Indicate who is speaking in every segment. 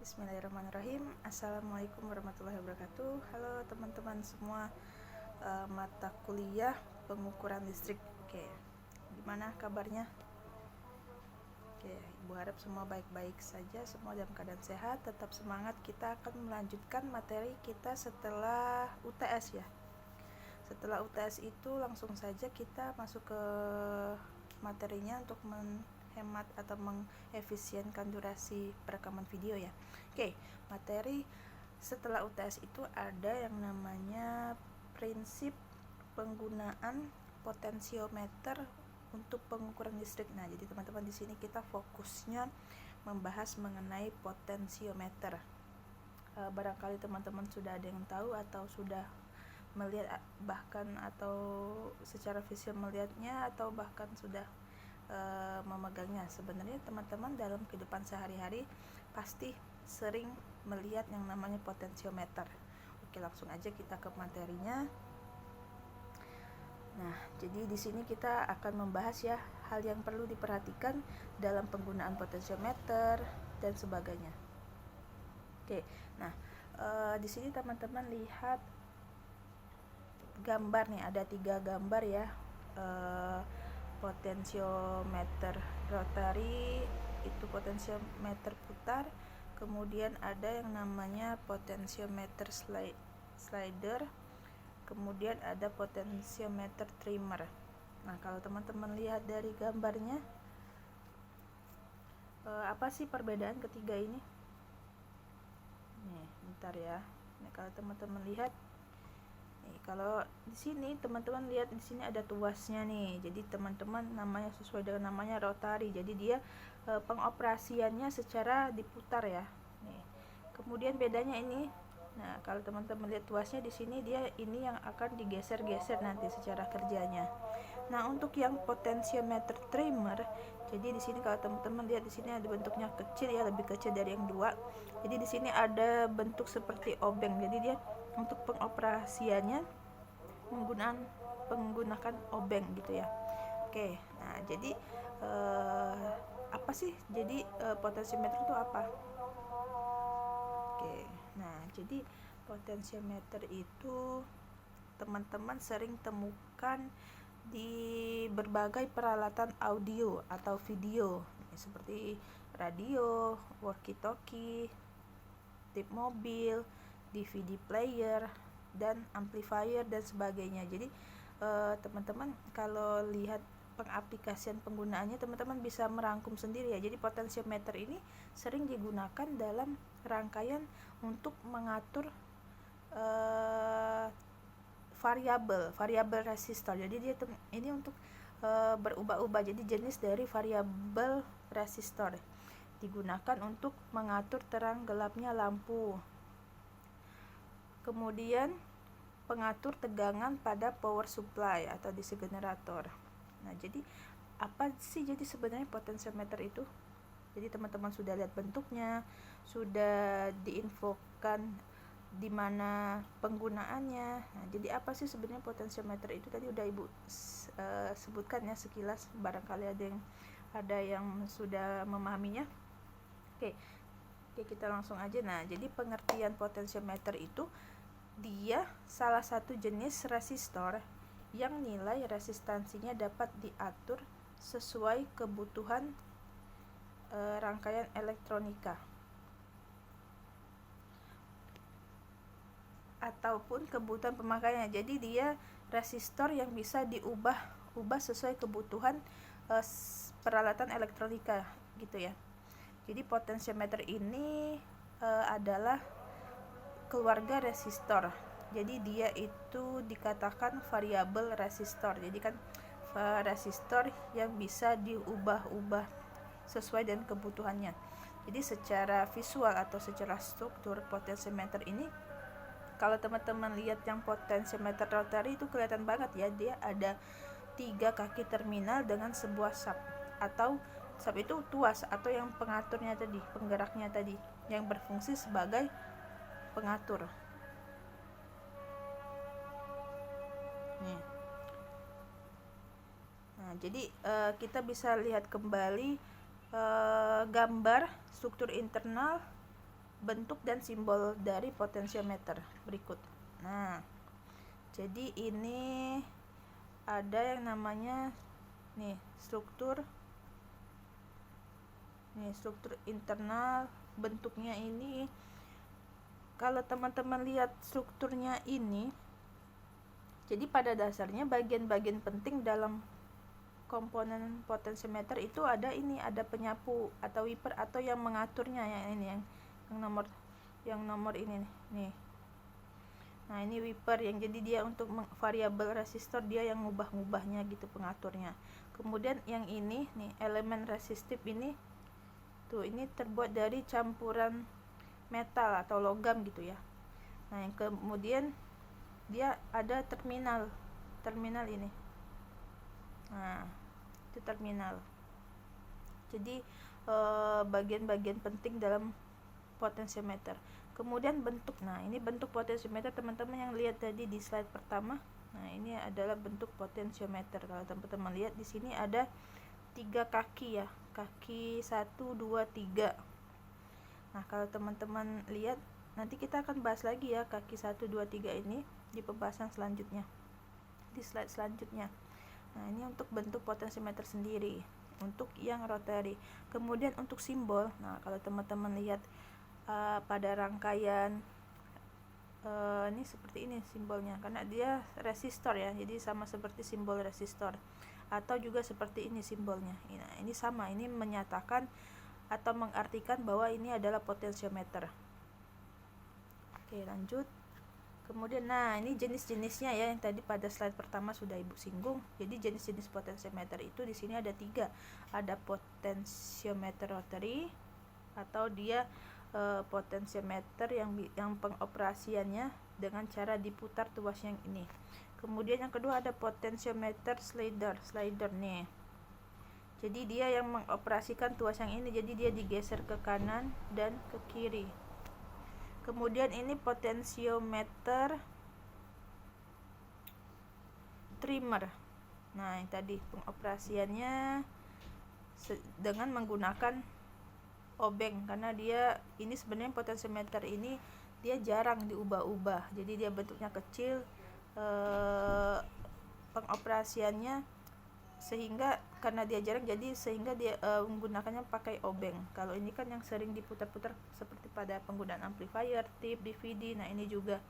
Speaker 1: Bismillahirrahmanirrahim. Assalamualaikum warahmatullahi wabarakatuh. Halo teman-teman semua, mata kuliah pengukuran listrik. Oke, gimana kabarnya? Oke, Ibu harap semua baik-baik saja, semua dalam keadaan sehat, tetap semangat. Kita akan melanjutkan materi kita setelah UTS ya. Setelah UTS itu langsung saja kita masuk ke materinya untuk menghemat atau mengefisienkan durasi perekaman video ya. Oke, materi setelah UTS itu ada yang namanya prinsip penggunaan potensiometer untuk pengukuran listrik. Nah, jadi teman-teman di sini kita fokusnya membahas mengenai potensiometer. Barangkali teman-teman sudah ada yang tahu atau sudah melihat bahkan atau secara visual melihatnya atau bahkan sudah memegangnya. Sebenarnya teman-teman dalam kehidupan sehari-hari pasti sering melihat yang namanya potensiometer. Oke, langsung aja kita ke materinya. Nah, jadi di sini kita akan membahas ya hal yang perlu diperhatikan dalam penggunaan potensiometer dan sebagainya. Oke, nah di sini teman-teman lihat gambar nih, ada 3 gambar ya. Potensiometer rotary, itu potensiometer putar, kemudian ada yang namanya potensiometer slider, kemudian ada potensiometer trimmer. Nah, kalau teman-teman lihat dari gambarnya, apa sih perbedaan ketiga ini? Nih, bentar ya. Nah, kalau teman-teman lihat, nih, kalau di sini teman-teman lihat di sini ada tuasnya nih. Jadi teman-teman namanya sesuai dengan namanya rotary. Jadi dia pengoperasiannya secara diputar ya. Nih. Kemudian bedanya ini. Nah, kalau teman-teman lihat tuasnya di sini, dia ini yang akan digeser-geser nanti secara kerjanya. Nah, untuk yang potensiometer trimmer, jadi di sini kalau teman-teman lihat di sini ada bentuknya kecil ya, lebih kecil dari yang dua. Jadi di sini ada bentuk seperti obeng. Jadi dia untuk pengoperasiannya menggunakan obeng gitu ya. Oke, nah jadi apa sih? Jadi potensiometer itu apa? Oke, nah jadi potensiometer itu teman-teman sering temukan di berbagai peralatan audio atau video seperti radio, walkie-talkie, tip mobil, DVD player, dan amplifier dan sebagainya. Jadi teman-teman kalau lihat pengaplikasian penggunaannya, teman-teman bisa merangkum sendiri ya. Jadi potensiometer ini sering digunakan dalam rangkaian untuk mengatur variabel resistor. Jadi dia ini untuk berubah-ubah. Jadi jenis dari variabel resistor digunakan untuk mengatur terang gelapnya lampu. Kemudian pengatur tegangan pada power supply atau DC generator. Nah, jadi apa sih jadi sebenarnya potensiometer itu? Jadi teman-teman sudah lihat bentuknya, sudah diinfokan di mana penggunaannya. Nah, jadi apa sih sebenarnya potensiometer itu? Tadi udah Ibu sebutkan ya sekilas, barangkali ada yang sudah memahaminya. Oke, kita langsung aja. Nah, jadi pengertian potensiometer itu dia salah satu jenis resistor yang nilai resistansinya dapat diatur sesuai kebutuhan rangkaian elektronika ataupun kebutuhan pemakaiannya. Jadi dia resistor yang bisa diubah sesuai kebutuhan peralatan elektronika gitu ya. Jadi potensiometer ini adalah keluarga resistor. Jadi dia itu dikatakan variabel resistor. Jadi kan resistor yang bisa diubah-ubah sesuai dengan kebutuhannya. Jadi secara visual atau secara struktur potensiometer ini, kalau teman-teman lihat yang potensiometer rotary itu kelihatan banget ya, dia ada 3 kaki terminal dengan sebuah sub, atau sub itu tuas atau yang pengaturnya tadi, penggeraknya tadi, yang berfungsi sebagai pengatur. Nih. Nah, jadi kita bisa lihat kembali gambar struktur internal bentuk dan simbol dari potensiometer berikut. Nah, jadi ini ada yang namanya struktur internal. Bentuknya ini, kalau teman-teman lihat strukturnya ini, jadi pada dasarnya bagian-bagian penting dalam komponen potensiometer itu ada penyapu atau wiper atau yang mengaturnya, yang nomor ini nih. Nah, ini wiper yang jadi dia untuk variabel resistor, dia yang ngubah-ngubahnya gitu, pengaturnya. Kemudian yang ini nih, elemen resistif ini tuh, ini terbuat dari campuran metal atau logam gitu ya. Nah, yang kemudian dia ada terminal ini. Nah, itu terminal. Jadi bagian-bagian penting dalam potensiometer. Kemudian bentuk. Nah, ini bentuk potensiometer teman-teman yang lihat tadi di slide pertama. Nah, ini adalah bentuk potensiometer. Kalau teman-teman lihat di sini ada 3 kaki ya. Kaki 1, 2, 3. Nah, kalau teman-teman lihat, nanti kita akan bahas lagi ya kaki 1, 2, 3 ini di pembahasan selanjutnya, di slide selanjutnya. Nah, ini untuk bentuk potensiometer sendiri, untuk yang rotary. Kemudian untuk simbol, nah kalau teman-teman lihat pada rangkaian ini seperti ini simbolnya, karena dia resistor ya, jadi sama seperti simbol resistor, atau juga seperti ini simbolnya. Nah, ini sama, ini menyatakan atau mengartikan bahwa ini adalah potensiometer. Oke, lanjut. Kemudian, nah ini jenis-jenisnya ya, yang tadi pada slide pertama sudah Ibu singgung. Jadi jenis-jenis potensiometer itu di sini ada 3. Ada potensiometer rotary, atau dia potensiometer yang pengoperasiannya dengan cara diputar tuas yang ini. Kemudian yang kedua ada potensiometer slider nih. Jadi dia yang mengoperasikan tuas yang ini, jadi dia digeser ke kanan dan ke kiri. Kemudian ini potensiometer trimmer. Nah, yang tadi pengoperasiannya dengan menggunakan obeng, karena dia ini sebenarnya potensiometer ini dia jarang diubah-ubah, jadi dia bentuknya kecil, pengoperasiannya sehingga karena dia jarang, jadi sehingga dia menggunakannya pakai obeng. Kalau ini kan yang sering diputar-putar seperti pada penggunaan amplifier, tip, DVD. Nah, ini juga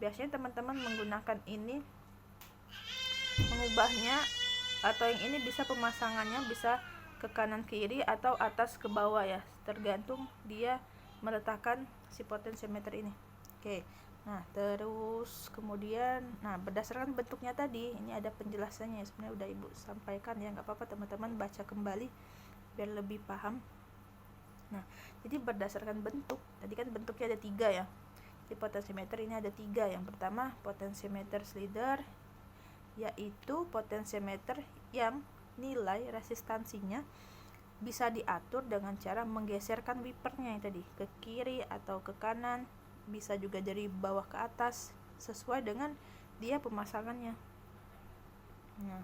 Speaker 1: biasanya teman-teman menggunakan ini, mengubahnya, atau yang ini bisa pemasangannya bisa ke kanan kiri atau atas ke bawah ya, tergantung dia meletakkan si potensiometer ini. Oke. Nah, terus kemudian, nah berdasarkan bentuknya tadi, ini ada penjelasannya, sebenarnya udah Ibu sampaikan ya, nggak apa-apa teman-teman baca kembali biar lebih paham. Nah, jadi berdasarkan bentuk, tadi kan bentuknya ada 3 ya. Di potensiometer ini ada 3. Yang pertama potensiometer slider, yaitu potensiometer yang nilai resistansinya bisa diatur dengan cara menggeserkan wipernya yang tadi ke kiri atau ke kanan, bisa juga dari bawah ke atas sesuai dengan dia pemasangannya. Nah,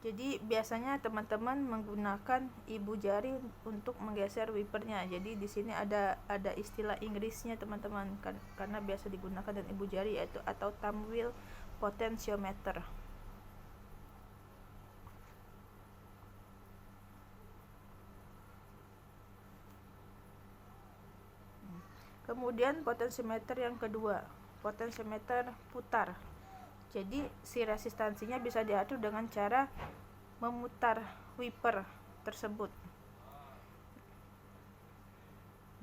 Speaker 1: jadi biasanya teman-teman menggunakan ibu jari untuk menggeser wipernya. Jadi di sini ada istilah Inggrisnya teman-teman, karena biasa digunakan dengan ibu jari, yaitu atau thumb wheel potentiometer. Kemudian potensiometer yang kedua, potensiometer putar. Jadi si resistansinya bisa diatur dengan cara memutar wiper tersebut.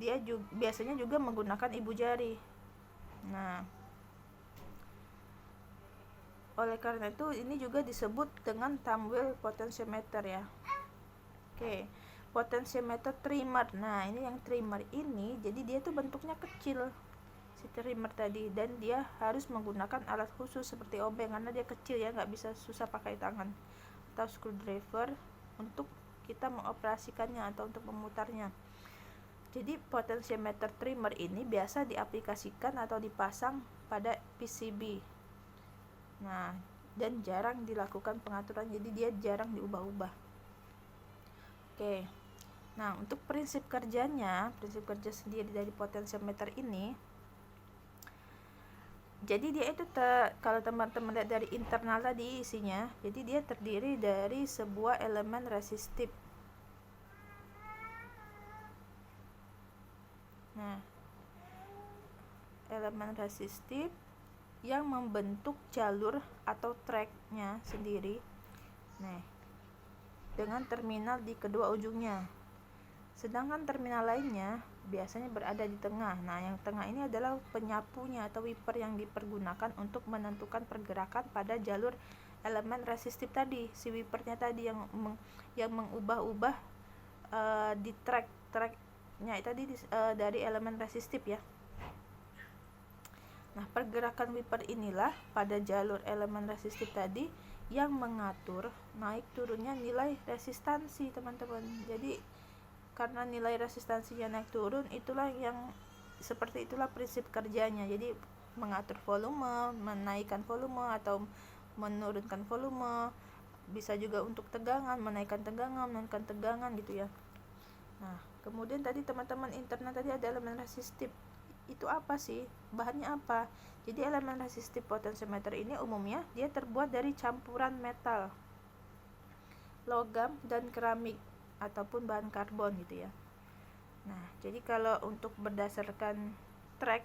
Speaker 1: Dia biasanya juga menggunakan ibu jari. Nah, oleh karena itu ini juga disebut dengan thumb wheel potentiometer ya. Oke. Potensiometer trimmer. Nah, ini yang trimmer ini, jadi dia tuh bentuknya kecil, si trimmer tadi, dan dia harus menggunakan alat khusus seperti obeng, karena dia kecil ya, nggak bisa, susah pakai tangan atau screwdriver untuk kita mengoperasikannya atau untuk memutarnya. Jadi potensiometer trimmer ini biasa diaplikasikan atau dipasang pada PCB. Nah, dan jarang dilakukan pengaturan, jadi dia jarang diubah-ubah. Oke. Nah, untuk prinsip kerja sendiri dari potensiometer ini, jadi dia itu kalau teman-teman lihat dari internal tadi isinya, jadi dia terdiri dari sebuah elemen resistif. Nah, elemen resistif yang membentuk jalur atau tracknya sendiri. Nah, dengan terminal di kedua ujungnya. Sedangkan terminal lainnya biasanya berada di tengah. Nah, yang tengah ini adalah penyapunya atau wiper yang dipergunakan untuk menentukan pergerakan pada jalur elemen resistif tadi. Si wipernya tadi yang mengubah-ubah di tracknya tadi dari elemen resistif ya. Nah, pergerakan wiper inilah pada jalur elemen resistif tadi yang mengatur naik turunnya nilai resistansi, teman-teman. Jadi karena nilai resistansinya naik turun, itulah seperti itulah prinsip kerjanya. Jadi mengatur volume, menaikkan volume atau menurunkan volume, bisa juga untuk tegangan, menaikkan tegangan, menurunkan tegangan gitu ya. Nah, kemudian tadi teman-teman internal tadi ada elemen resistif. Itu apa sih? Bahannya apa? Jadi elemen resistif potensiometer ini umumnya dia terbuat dari campuran metal, logam, dan keramik ataupun bahan karbon gitu ya. Nah, jadi kalau untuk berdasarkan track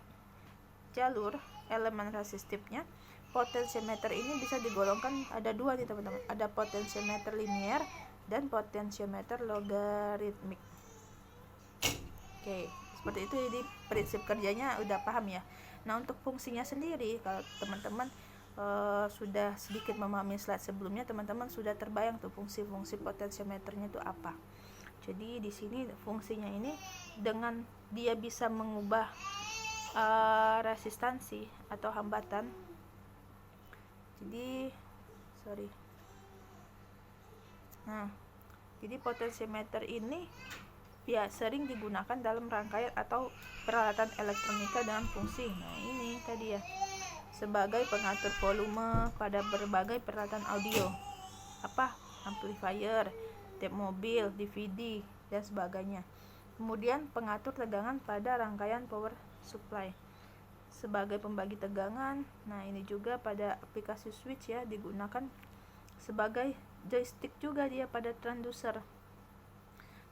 Speaker 1: jalur elemen resistifnya, potensiometer ini bisa digolongkan ada dua nih teman-teman. Ada potensiometer linear dan potensiometer logaritmik. Oke, seperti itu. Jadi prinsip kerjanya udah paham ya. Nah, untuk fungsinya sendiri, kalau teman-teman sudah sedikit memahami slide sebelumnya, teman-teman sudah terbayang tuh fungsi-fungsi potensiometernya itu apa. Jadi di sini fungsinya ini dengan dia bisa mengubah resistansi atau hambatan. Nah, jadi potensiometer ini sering digunakan dalam rangkaian atau peralatan elektronika dengan fungsi. Nah, ini tadi ya, sebagai pengatur volume pada berbagai peralatan audio, amplifier, tape mobil, DVD, dan sebagainya. Kemudian pengatur tegangan pada rangkaian power supply sebagai pembagi tegangan. Nah, ini juga pada aplikasi switch ya, digunakan sebagai joystick juga dia pada transducer,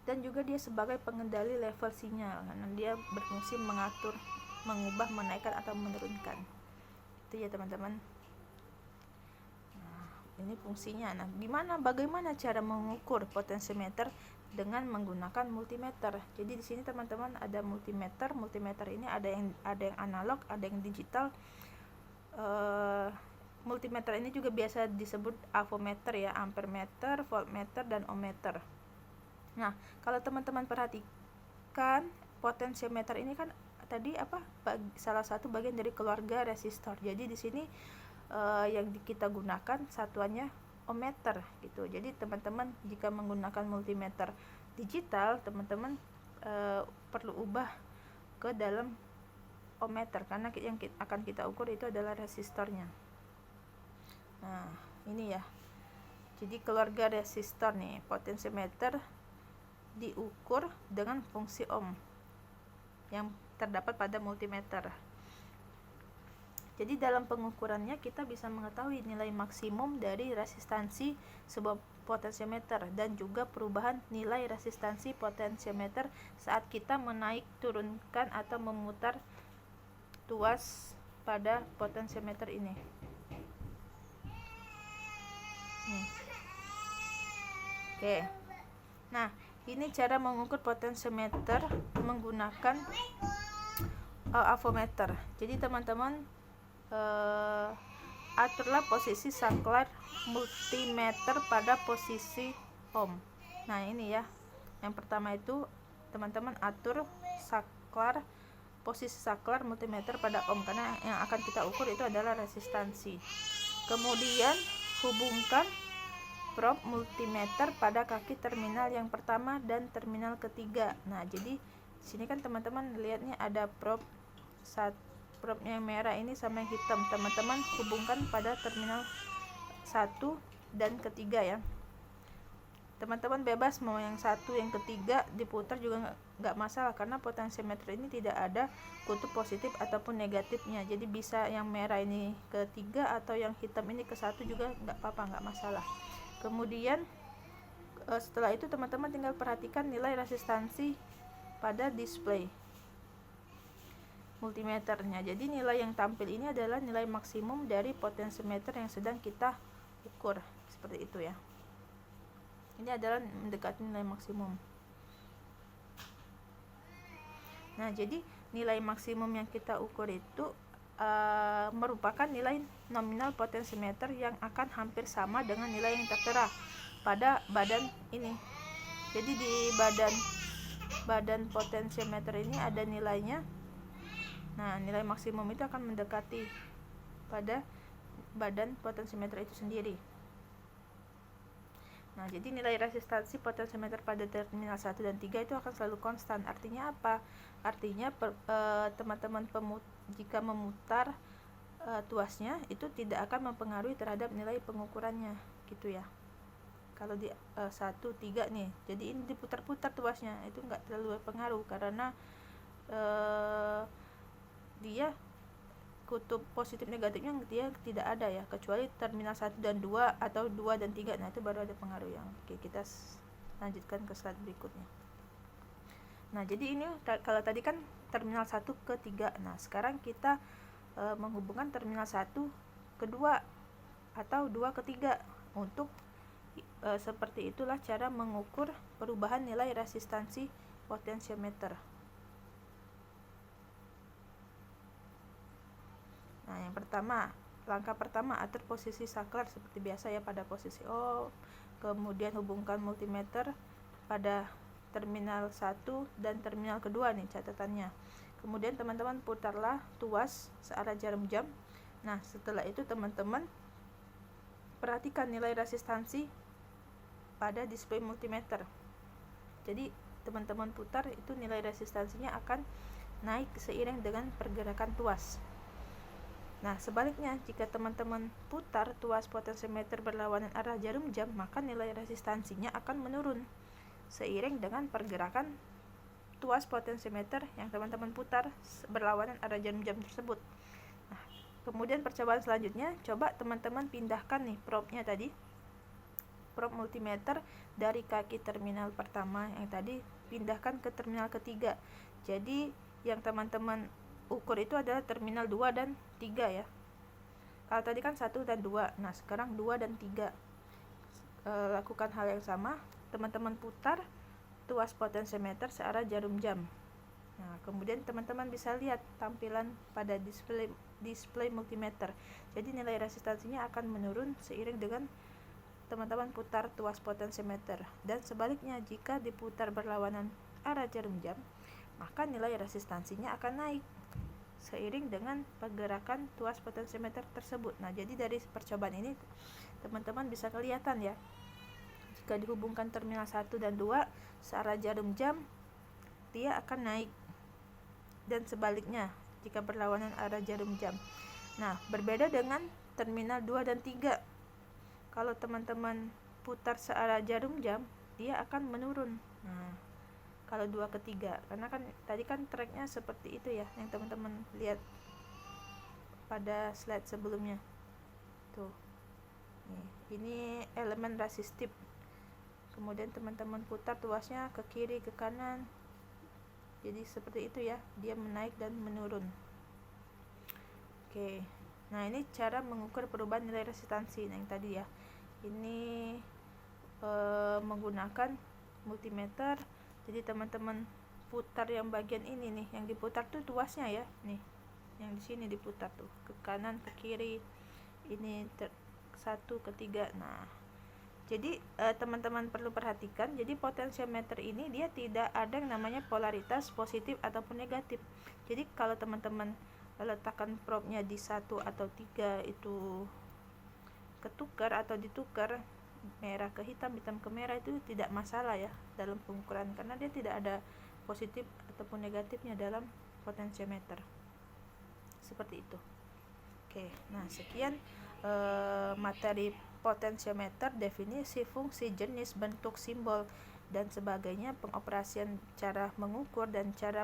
Speaker 1: dan juga dia sebagai pengendali level sinyal karena dia berfungsi mengatur, mengubah, menaikkan atau menurunkan. Itu ya teman-teman. Nah, ini fungsinya. Nah, bagaimana cara mengukur potensiometer dengan menggunakan multimeter? Jadi di sini teman-teman ada multimeter. Multimeter ini ada yang analog, ada yang digital. Multimeter ini juga biasa disebut avometer ya, ampermeter, voltmeter, dan ohmmeter. Nah, kalau teman-teman perhatikan, potensiometer ini kan tadi salah satu bagian dari keluarga resistor. Jadi di sini yang kita gunakan satuannya ohmmeter gitu. Jadi teman-teman jika menggunakan multimeter digital, teman-teman perlu ubah ke dalam ohmmeter karena yang akan kita ukur itu adalah resistornya. Nah, ini ya. Jadi keluarga resistor nih, potensiometer diukur dengan fungsi ohm yang terdapat pada multimeter. Jadi dalam pengukurannya kita bisa mengetahui nilai maksimum dari resistansi sebuah potensiometer dan juga perubahan nilai resistansi potensiometer saat kita menaik turunkan atau memutar tuas pada potensiometer ini. Oke. Nah, ini cara mengukur potensiometer menggunakan avometer. Jadi teman-teman aturlah posisi saklar multimeter pada posisi ohm. Nah, ini ya. Yang pertama itu teman-teman atur posisi saklar multimeter pada ohm karena yang akan kita ukur itu adalah resistansi. Kemudian hubungkan probe multimeter pada kaki terminal yang pertama dan terminal ketiga. Nah, jadi di sini kan teman-teman lihatnya ada probe yang merah ini sama yang hitam. Teman-teman hubungkan pada terminal 1 dan ketiga ya. teman-teman bebas mau yang satu, yang ketiga diputar juga nggak masalah, karena potentiometer ini tidak ada kutub positif ataupun negatifnya. Jadi bisa yang merah ini ke 3 atau yang hitam ini ke 1 juga nggak apa-apa, nggak masalah. Kemudian setelah itu teman-teman tinggal perhatikan nilai resistansi pada display multimeternya. Jadi nilai yang tampil ini adalah nilai maksimum dari potentiometer yang sedang kita ukur, seperti itu ya. Ini adalah mendekati nilai maksimum. Nah, jadi nilai maksimum yang kita ukur itu merupakan nilai nominal potentiometer yang akan hampir sama dengan nilai yang tertera pada badan ini. Jadi di badan potentiometer ini ada nilainya. Nah, nilai maksimum itu akan mendekati pada badan potentiometer itu sendiri. Nah, jadi nilai resistansi potentiometer pada terminal 1 dan 3 itu akan selalu konstan. Artinya apa? Artinya teman-teman jika memutar tuasnya itu tidak akan mempengaruhi terhadap nilai pengukurannya, gitu ya. Kalau di 1, 3 nih, jadi ini diputar-putar tuasnya, itu nggak terlalu berpengaruh karena dia kutub positif negatifnya dia tidak ada ya, kecuali terminal 1 dan 2 atau 2 dan 3. Nah, itu baru ada pengaruh yang. Oke, kita lanjutkan ke slide berikutnya. Nah, jadi ini kalau tadi kan terminal 1 ke 3. Nah, sekarang kita menghubungkan terminal 1 ke 2 atau 2 ke 3 untuk seperti itulah cara mengukur perubahan nilai resistansi potentiometer. Nah, yang pertama, langkah pertama atur posisi saklar seperti biasa ya, pada posisi O. Kemudian hubungkan multimeter pada terminal 1 dan terminal kedua nih catatannya. Kemudian teman-teman putarlah tuas searah jarum jam. Nah, setelah itu teman-teman perhatikan nilai resistansi pada display multimeter. Jadi teman-teman putar itu nilai resistansinya akan naik seiring dengan pergerakan tuas. Nah, sebaliknya, jika teman-teman putar tuas potentiometer berlawanan arah jarum jam, maka nilai resistansinya akan menurun seiring dengan pergerakan tuas potentiometer yang teman-teman putar berlawanan arah jarum jam tersebut. Nah, kemudian percobaan selanjutnya, coba teman-teman pindahkan nih probe-nya tadi, probe multimeter dari kaki terminal pertama yang tadi, pindahkan ke terminal ketiga. Jadi yang teman-teman ukur itu adalah terminal 2 dan 3 ya. Kalau tadi kan 1 dan 2. Nah, sekarang 2 dan 3. Lakukan hal yang sama. Teman-teman putar tuas potentiometer searah jarum jam. Nah, kemudian teman-teman bisa lihat tampilan pada display multimeter. Jadi nilai resistansinya akan menurun seiring dengan teman-teman putar tuas potentiometer. Dan sebaliknya, jika diputar berlawanan arah jarum jam, maka nilai resistansinya akan naik seiring dengan pergerakan tuas potentiometer tersebut. Nah, jadi dari percobaan ini teman-teman bisa kelihatan ya, jika dihubungkan terminal 1 dan 2 searah jarum jam, dia akan naik, dan sebaliknya jika berlawanan arah jarum jam. Nah, berbeda dengan terminal 2 dan 3. Kalau teman-teman putar searah jarum jam, dia akan menurun. Nah, kalau 2 ke 3, karena kan tadi kan tracknya seperti itu ya, yang teman-teman lihat pada slide sebelumnya tuh. Ini elemen resistif, kemudian teman-teman putar tuasnya ke kiri ke kanan, jadi seperti itu ya, dia menaik dan menurun. Oke, nah ini cara mengukur perubahan nilai resistansi. Nah, yang tadi ya, ini menggunakan multimeter. Jadi teman-teman putar yang bagian ini nih, yang diputar tuh tuasnya ya, nih yang di sini diputar tuh ke kanan ke kiri, ini 1 ke 3. Nah, jadi teman-teman perlu perhatikan, jadi potentiometer ini dia tidak ada yang namanya polaritas positif ataupun negatif. Jadi kalau teman-teman letakkan probe-nya di 1 atau 3 itu ketukar atau ditukar, merah ke hitam, hitam ke merah, itu tidak masalah ya dalam pengukuran, karena dia tidak ada positif ataupun negatifnya dalam potentiometer. Seperti itu. Oke, nah sekian materi Potensiometer, definisi, fungsi, jenis, bentuk, simbol, dan sebagainya. Pengoperasian cara mengukur dan cara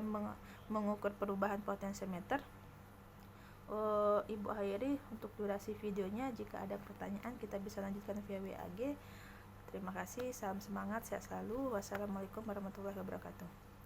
Speaker 1: mengukur perubahan potensiometer. Ibu akhiri untuk durasi videonya. Jika ada pertanyaan kita bisa lanjutkan via WAG. Terima kasih, salam semangat, sehat selalu. Wassalamualaikum warahmatullahi wabarakatuh.